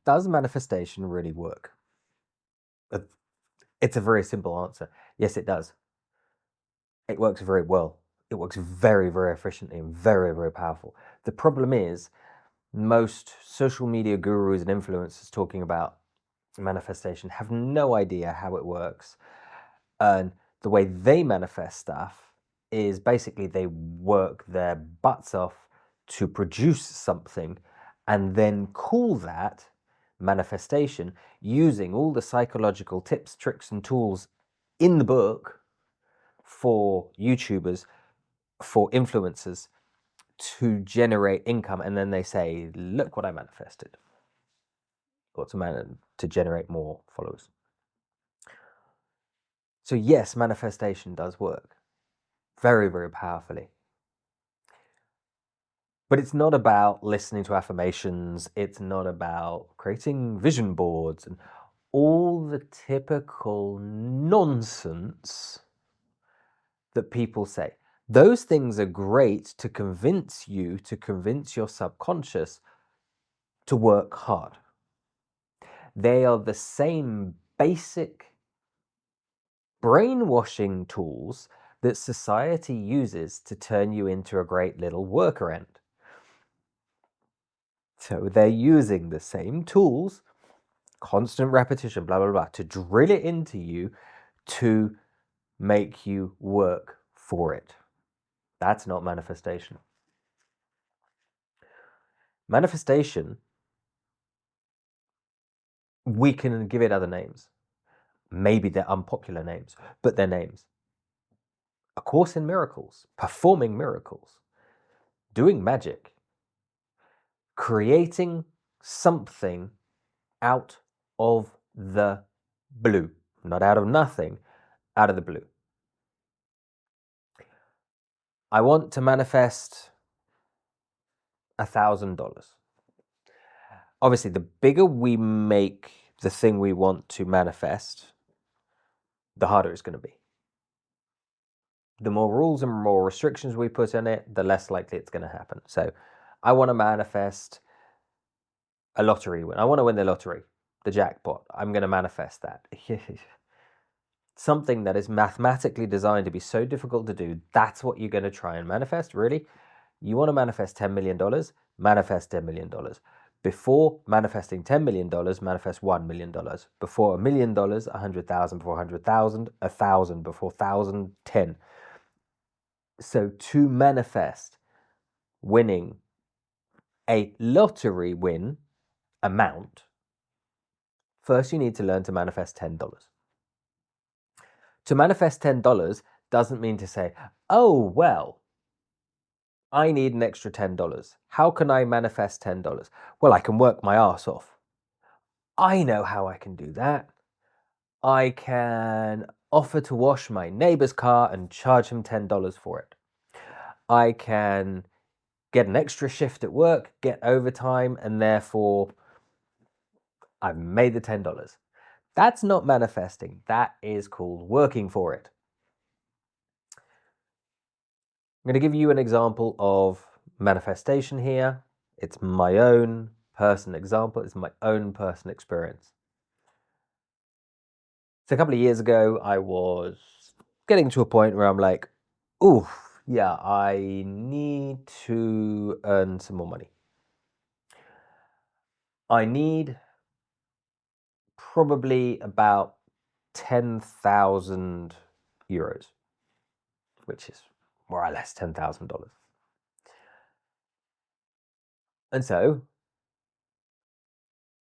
Does manifestation really work? It's a very simple answer. Yes, it does. It works very well. It works very, very efficiently and very, very powerful. The problem is most social media gurus and influencers talking about manifestation have no idea how it works. And the way they manifest stuff is basically they work their butts off to produce something and then call that manifestation using all the psychological tips, tricks, and tools in the book for YouTubers, for influencers to generate income. And then they say, look what I manifested, or to generate more followers. So yes, manifestation does work very, very powerfully. But it's not about listening to affirmations. It's not about creating vision boards and all the typical nonsense that people say. Those things are great to convince you, to convince your subconscious to work hard. They are the same basic brainwashing tools that society uses to turn you into a great little worker ant. So they're using the same tools, constant repetition, blah, blah, blah, to drill it into you to make you work for it. That's not manifestation. Manifestation, we can give it other names. Maybe they're unpopular names, but they're names. A Course in Miracles, performing miracles, doing magic, creating something out of the blue, not out of nothing, out of the blue. I want to manifest $1,000. Obviously, the bigger we make the thing we want to manifest, the harder it's going to be. The more rules and more restrictions we put in it, the less likely it's going to happen. So I want to manifest a lottery win. I want to win the lottery, the jackpot. I'm going to manifest that. Something that is mathematically designed to be so difficult to do, that's what you're going to try and manifest, really? You want to manifest $10 million? Manifest $10 million. Before manifesting $10 million, manifest $1 million. Before $1 million, 100,000. Before 100,000, 1,000. Before 1,000, 10. So to manifest winning a lottery win amount, first you need to learn to manifest $10. To manifest $10 doesn't mean to say, oh, well, I need an extra $10. How can I manifest $10? Well, I can work my ass off. I know how I can do that. I can offer to wash my neighbor's car and charge him $10 for it. I can get an extra shift at work, get overtime, and therefore I've made the $10. That's not manifesting. That is called working for it. I'm going to give you an example of manifestation here. It's my own personal example. It's my own personal experience. So a couple of years ago, I was getting to a point where I'm like, ooh, yeah, I need to earn some more money. I need probably about 10,000 euros, which is more or less $10,000. And so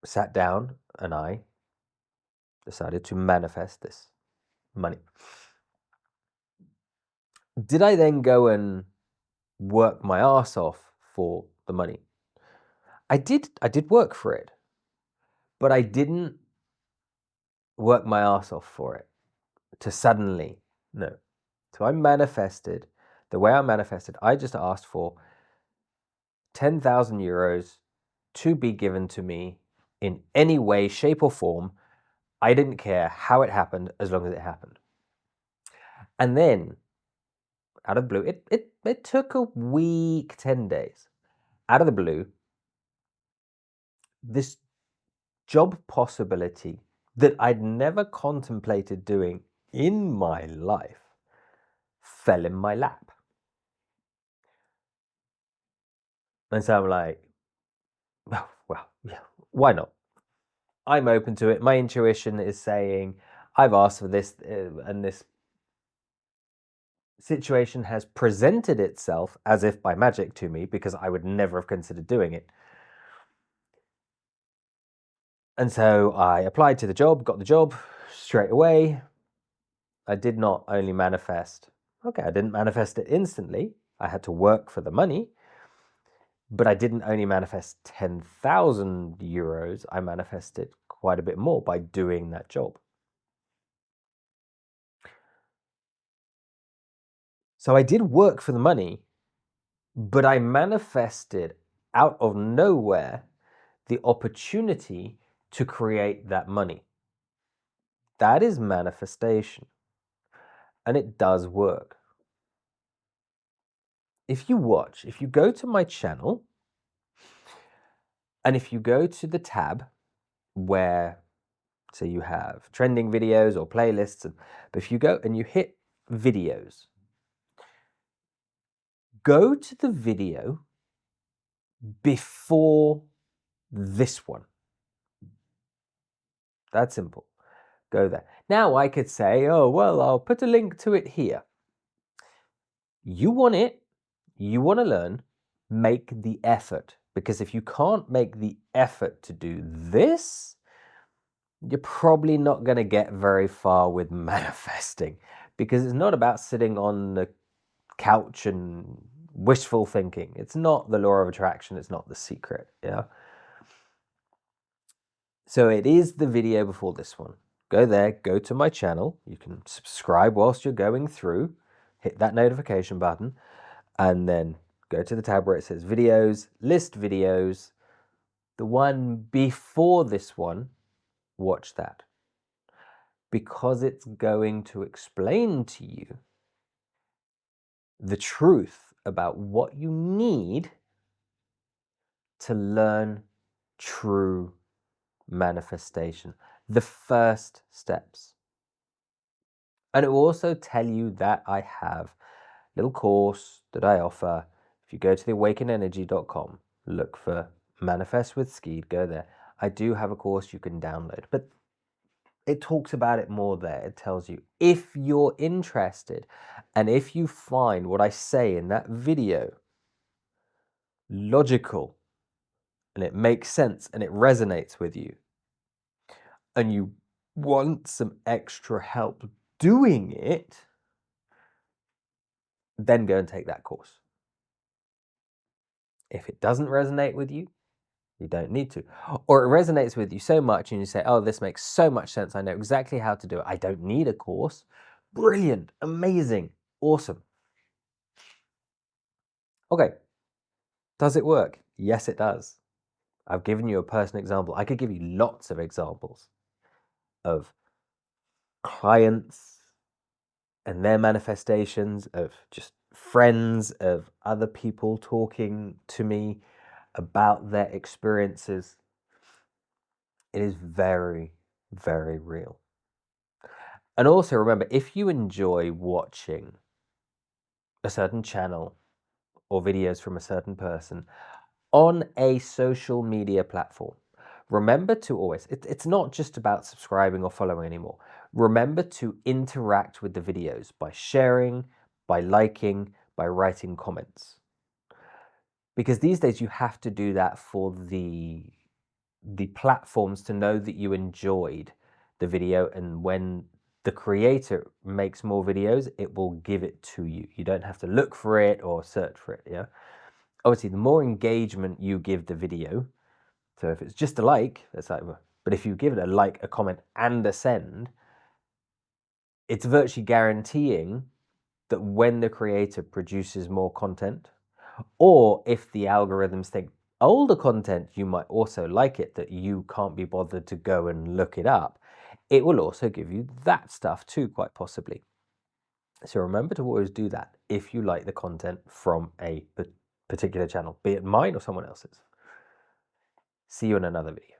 sat down and I decided to manifest this money. Did I then go and work my ass off for the money? I did work for it, but I didn't work my ass off for it to suddenly, no. So I manifested, the way I manifested, I just asked for 10,000 euros to be given to me in any way, shape or form. I didn't care how it happened as long as it happened. And then out of the blue, it took a week, 10 days. Out of the blue, this job possibility that I'd never contemplated doing in my life fell in my lap. And so I'm like, well, yeah, why not? I'm open to it. My intuition is saying, I've asked for this, and this situation has presented itself as if by magic to me, because I would never have considered doing it. And so I applied to the job, got the job straight away. I did not only manifest, I didn't manifest it instantly. I had to work for the money, but I didn't only manifest 10,000 euros. I manifested quite a bit more by doing that job. So I did work for the money, but I manifested out of nowhere the opportunity to create that money. That is manifestation, and it does work. If you go to my channel, and if you go to the tab where, so you have trending videos or playlists, but if you go and you hit videos, go to the video before this one. That's simple. Go there. Now I could say, oh, well, I'll put a link to it here. You want it, you want to learn, make the effort. Because if you can't make the effort to do this, you're probably not going to get very far with manifesting. Because it's not about sitting on the couch and wishful thinking. It's not the law of attraction. It's not The Secret. Yeah. So it is the video before this one. Go there, go to my channel. You can subscribe whilst you're going through. Hit that notification button, and then go to the tab where it says videos, list videos. The one before this one, watch that. Because it's going to explain to you the truth about what you need to learn true manifestation, the first steps. And it will also tell you that I have a little course that I offer. If you go to theawakenenergy.com, look for Manifest with Skeed, go there. I do have a course you can download, but it talks about it more there. It tells you if you're interested, and if you find what I say in that video logical, and it makes sense, and it resonates with you, and you want some extra help doing it, then go and take that course. If it doesn't resonate with you, you don't need to. Or it resonates with you so much and you say, oh, this makes so much sense. I know exactly how to do it. I don't need a course. Brilliant, amazing, awesome. Okay, does it work? Yes, it does. I've given you a personal example. I could give you lots of examples of clients and their manifestations, of just friends, of other people talking to me about their experiences. It is very, very real. And also remember, if you enjoy watching a certain channel or videos from a certain person on a social media platform, remember to always, it's not just about subscribing or following anymore. Remember to interact with the videos by sharing, by liking, by writing comments. Because these days you have to do that for the platforms to know that you enjoyed the video, and when the creator makes more videos, it will give it to you. You don't have to look for it or search for it. Yeah. Obviously, the more engagement you give the video, so if it's just a like, that's like, but if you give it a like, a comment, and a send, it's virtually guaranteeing that when the creator produces more content, or if the algorithms think older content you might also like it, that you can't be bothered to go and look it up, it will also give you that stuff too, quite possibly. So remember to always do that if you like the content from a particular channel, be it mine or someone else's. See you in another video.